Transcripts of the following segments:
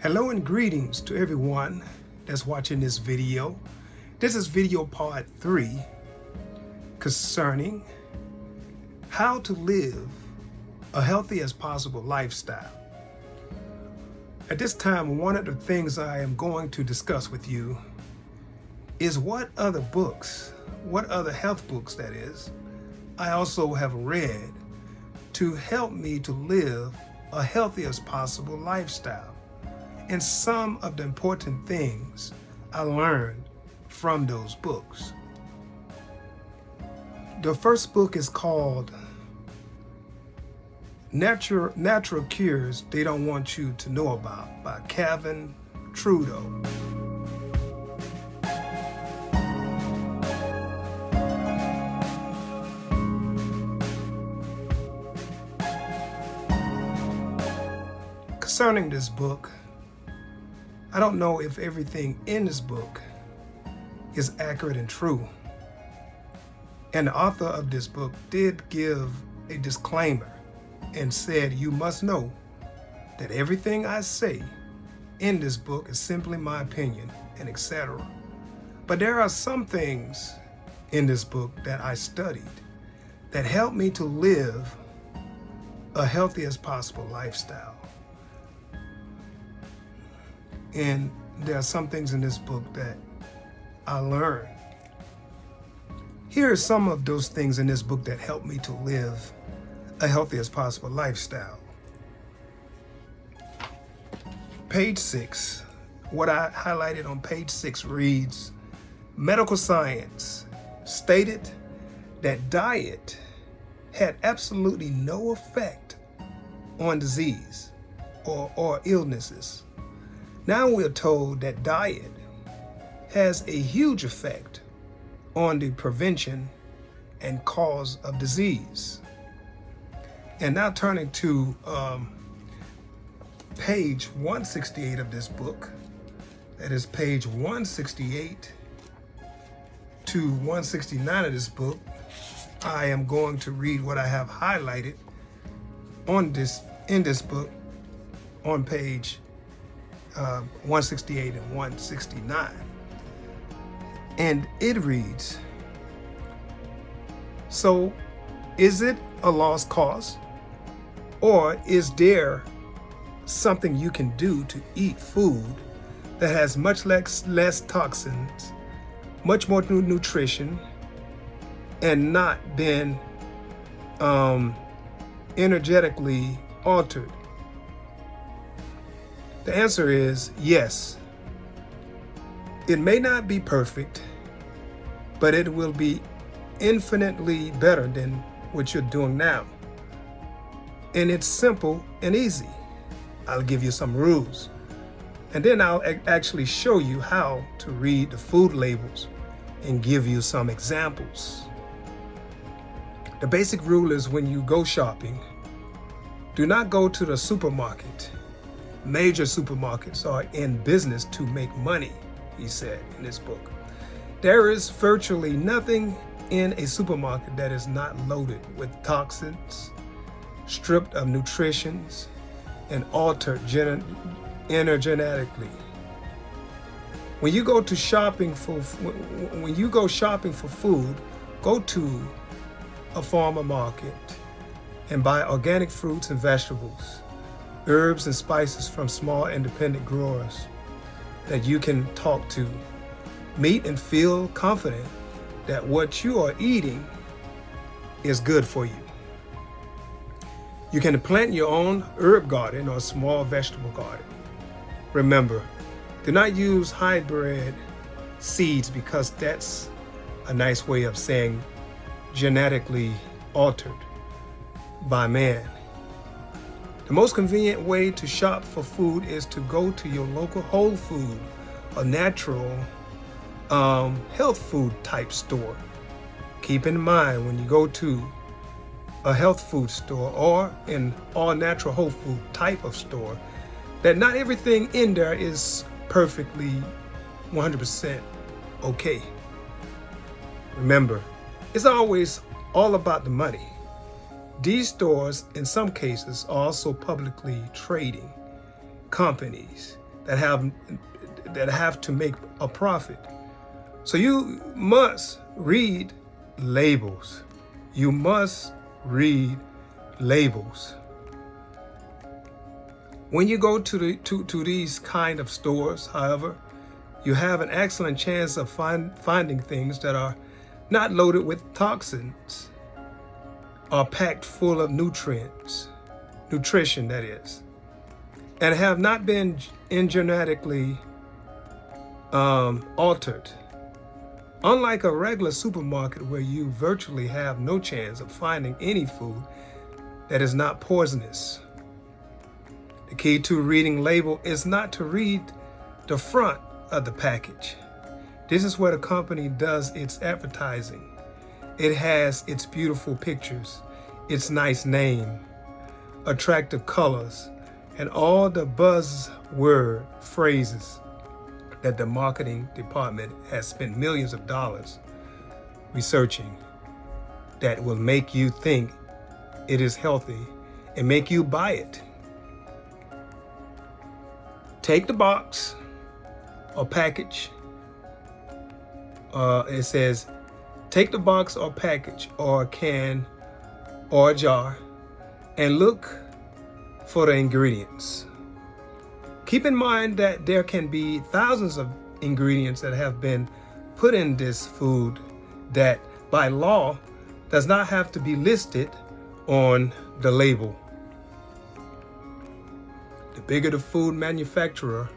Hello and greetings to everyone that's watching this video. This is video part 3 concerning how to live a healthy as possible lifestyle. At this time, one of the things I am going to discuss with you is what other health books that is, I also have read to help me to live a healthy as possible lifestyle. And some of the important things I learned from those books. The first book is called Natural Cures They Don't Want You to Know About by Kevin Trudeau. Concerning this book, I don't know if everything in this book is accurate and true. And the author of this book did give a disclaimer and said, you must know that everything I say in this book is simply my opinion and etc. But there are some things in this book that I studied that helped me to live a healthy as possible lifestyle. And there are some things in this book that I learned. Here are some of those things in this book that helped me to live a healthy as possible lifestyle. Page 6, what I highlighted on page 6 reads, medical science stated that diet had absolutely no effect on disease or illnesses. Now we're told that diet has a huge effect on the prevention and cause of disease. And now turning to page 168 of this book, that is page 168 to 169 of this book, I am going to read what I have highlighted in this book on page 168 and 169. And it reads, so is it a lost cause? Or is there something you can do to eat food that has much less toxins, much more nutrition, and not been energetically altered? The answer is yes. It may not be perfect, but it will be infinitely better than what you're doing now. And it's simple and easy. I'll give you some rules. And then I'll actually show you how to read the food labels and give you some examples. The basic rule is when you go shopping, do not go to the supermarket. Major supermarkets are in business to make money, he said in this book. There is virtually nothing in a supermarket that is not loaded with toxins, stripped of nutritions, and altered energetically. When you go shopping for food, go to a farmer market and buy organic fruits and vegetables, herbs and spices from small independent growers that you can talk to. Meet and feel confident that what you are eating is good for you. You can plant your own herb garden or small vegetable garden. Remember, do not use hybrid seeds because that's a nice way of saying genetically altered by man. The most convenient way to shop for food is to go to your local Whole Food or natural health food type store. Keep in mind when you go to a health food store or an all natural whole food type of store that not everything in there is perfectly 100% okay. Remember, it's always all about the money. These stores, in some cases, are also publicly trading companies that have to make a profit. So you must read labels. You must read labels. When you go to these kind of stores, however, you have an excellent chance of finding things that are not loaded with toxins or packed full of nutrition that is, and have not been genetically altered. Unlike a regular supermarket where you virtually have no chance of finding any food that is not poisonous. The key to reading label is not to read the front of the package. This is where the company does its advertising. It has its beautiful pictures, its nice name, attractive colors, and all the buzzword phrases that the marketing department has spent millions of dollars researching that will make you think it is healthy and make you buy it. Take the box or package. It says, take the box or package or a can or a jar and look for the ingredients. Keep in mind that there can be thousands of ingredients that have been put in this food that by law does not have to be listed on the label. The bigger the food manufacturer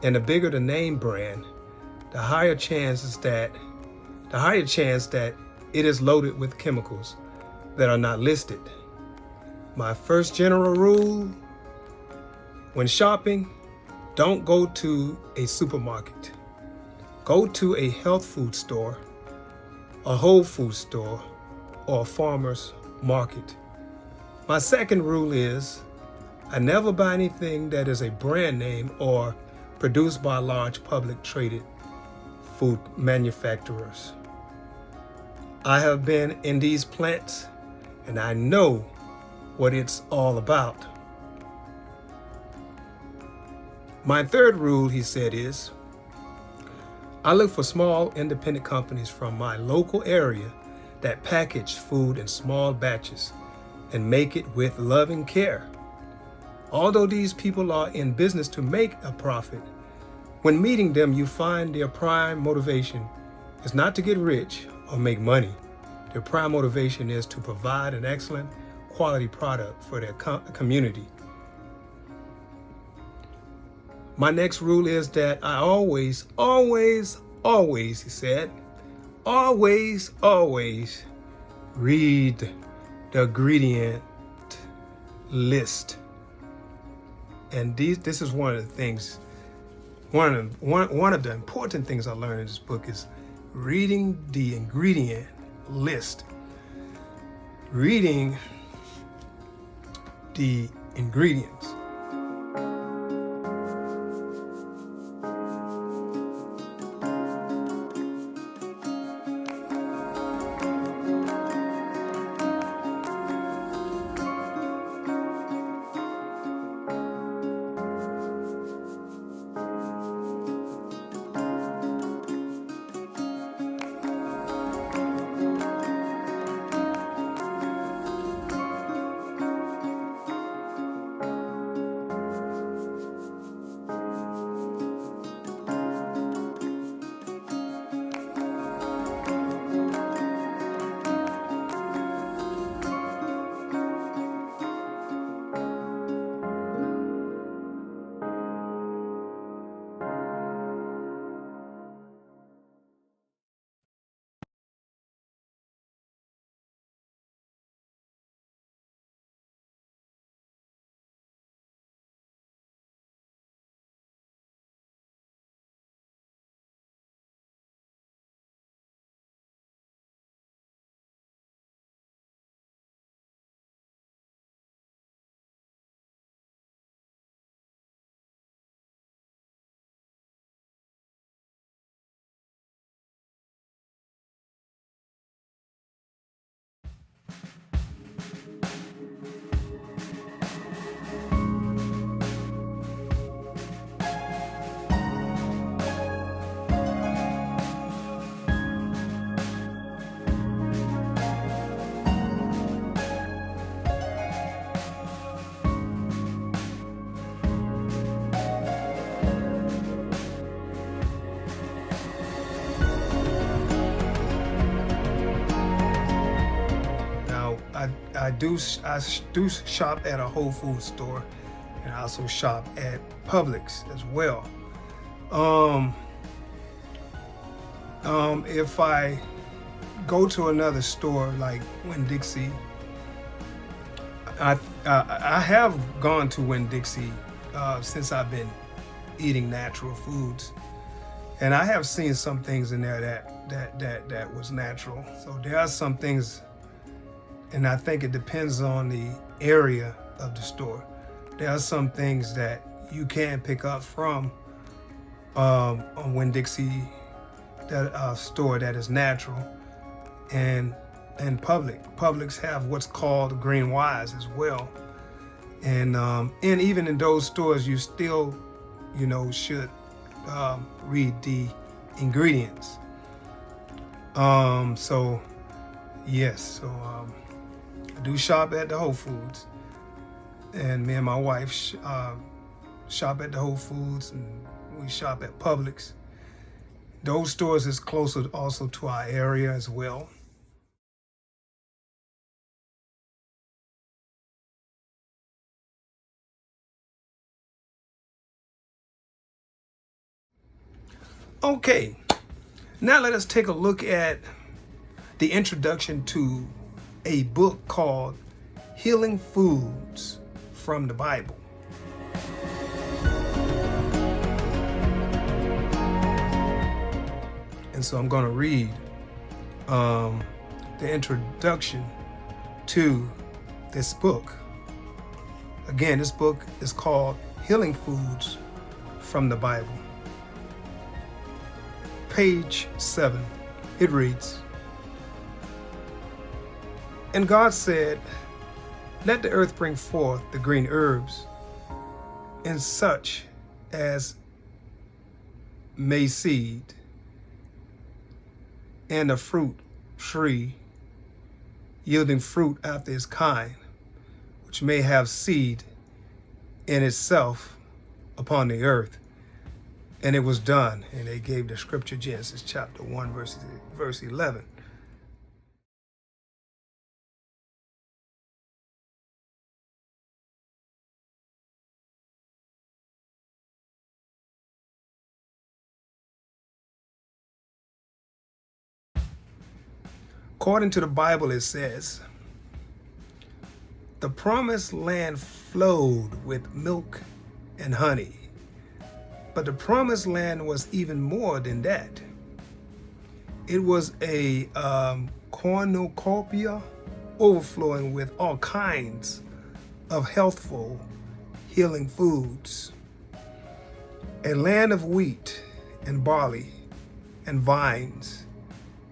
and the bigger the name brand, the higher chance that it is loaded with chemicals that are not listed. My first general rule when shopping, don't go to a supermarket. Go to a health food store, a whole food store, or a farmer's market. My second rule is I never buy anything that is a brand name or produced by large public traded food manufacturers. I have been in these plants and I know what it's all about. My third rule, he said, is I look for small independent companies from my local area that package food in small batches and make it with loving care. Although these people are in business to make a profit, when meeting them, you find their prime motivation is not to get rich or make money. Their prime motivation is to provide an excellent quality product for their community. My next rule is that I always, he said, always read the ingredient list. And this is one of the things, one of the important things I learned in this book is reading the ingredient list. Reading the ingredients. I do shop at a Whole Foods store, and I also shop at Publix as well. If I go to another store like Winn-Dixie, I have gone to Winn-Dixie since I've been eating natural foods, and I have seen some things in there that was natural. So there are some things, and I think it depends on the area of the store. There are some things that you can pick up from on Winn-Dixie, that store that is natural, and Publix have what's called Green Wise as well, and even in those stores you still, should read the ingredients. So yes, I do shop at the Whole Foods, and me and my wife shop at the Whole Foods, and we shop at Publix. Those stores is closer also to our area as well. Okay, now let us take a look at the introduction to a book called Healing Foods from the Bible. And so I'm going to read the introduction to this book. Again, this book is called Healing Foods from the Bible. Page 7, it reads, "And God said, let the earth bring forth the green herbs, and such as may seed, and a fruit tree yielding fruit after its kind, which may have seed in itself upon the earth. And it was done." And they gave the scripture, Genesis chapter 1, verse 11. According to the Bible, it says, the promised land flowed with milk and honey. But the promised land was even more than that. It was a cornucopia overflowing with all kinds of healthful, healing foods. A land of wheat and barley and vines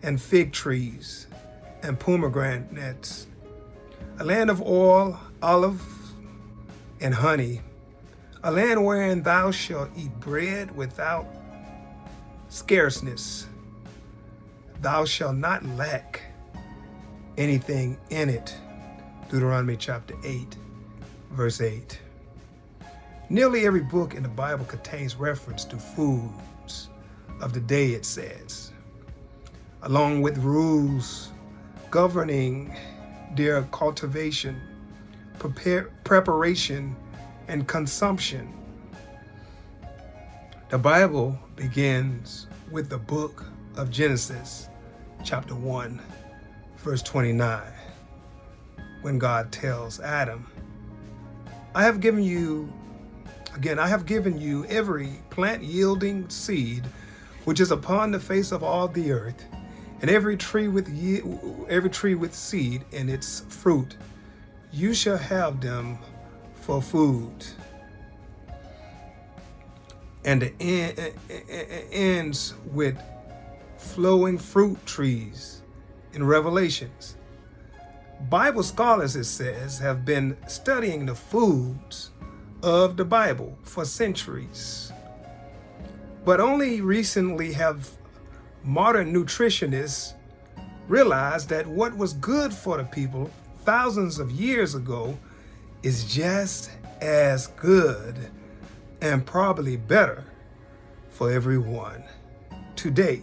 and fig trees and pomegranates. A land of oil, olive, and honey. A land wherein thou shalt eat bread without scarceness. Thou shalt not lack anything in it. Deuteronomy chapter 8, verse 8. Nearly every book in the Bible contains reference to foods of the day, it says, along with rules governing their cultivation, preparation, and consumption. The Bible begins with the book of Genesis, chapter 1, verse 29, when God tells Adam, I have given you every plant yielding seed which is upon the face of all the earth, and every tree with seed in its fruit. You shall have them for food. And the ends with flowing fruit trees in Revelations. Bible scholars, it says, have been studying the foods of the Bible for centuries. But only recently have modern nutritionists realized that what was good for the people thousands of years ago is just as good and probably better for everyone today.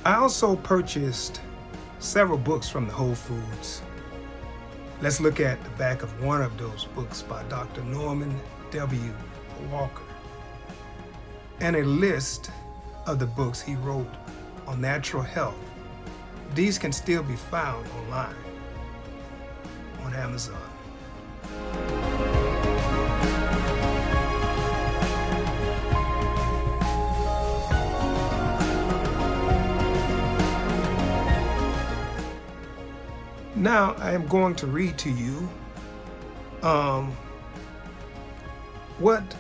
I also purchased several books from the Whole Foods. Let's look at the back of one of those books by Dr. Norman W. Walker, and a list of the books he wrote on natural health. These can still be found online on Amazon. Now I am going to read to you what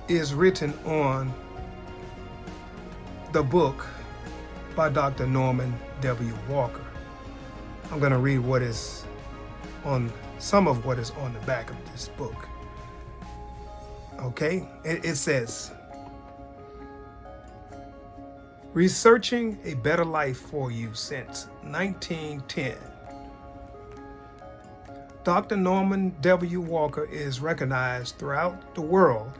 is written on the book by Dr. Norman W. Walker. I'm going to read what is on some of what is on the back of this book. Okay, it says, researching a better life for you since 1910. Dr. Norman W. Walker is recognized throughout the world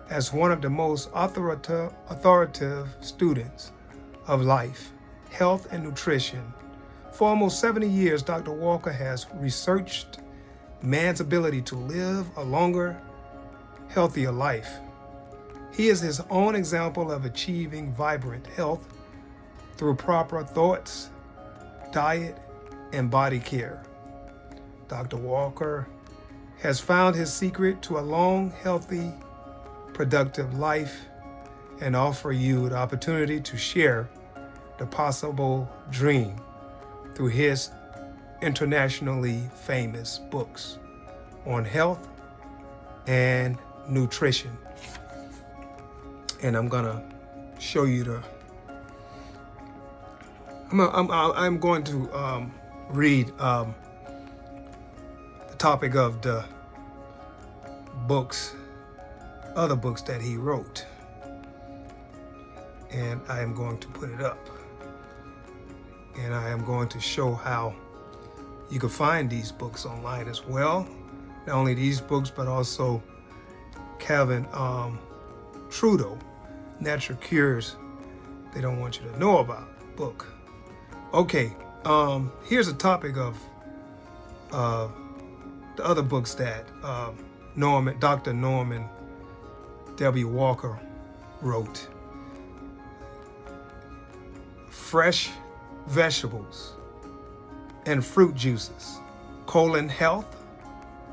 as one of the most authoritative students of life, health, and nutrition. For almost 70 years, Dr. Walker has researched man's ability to live a longer, healthier life. He is his own example of achieving vibrant health through proper thoughts, diet, and body care. Dr. Walker has found his secret to a long, healthy, productive life and offer you the opportunity to share the possible dream through his internationally famous books on health and nutrition. And I'm gonna show you the. I'm going to read the topic of the books, other books that he wrote, and I am going to put it up, and I am going to show how you can find these books online as well. Not only these books, but also Calvin Trudeau, Natural Cures They Don't Want You to Know About book. Okay, here's a topic of the other books that Dr. Norman W. Walker wrote. Fresh vegetables and fruit juices, colon health,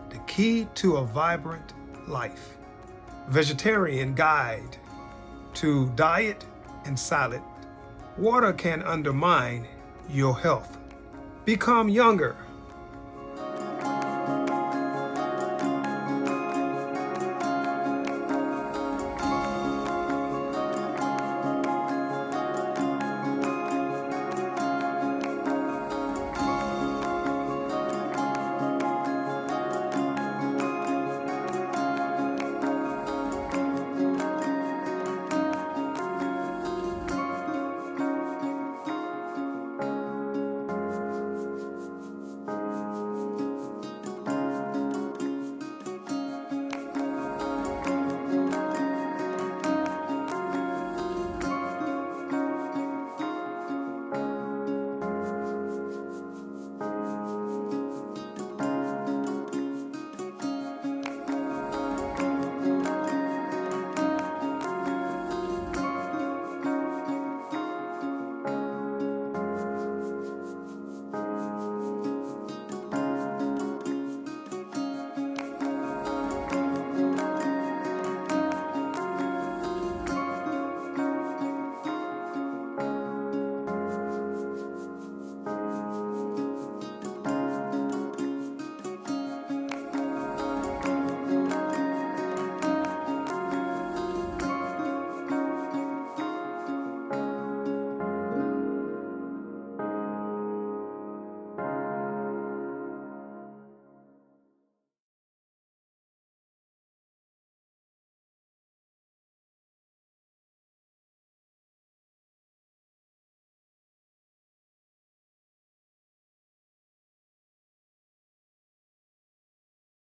the key to a vibrant life. Vegetarian guide to diet and salad. Water can undermine your health. Become younger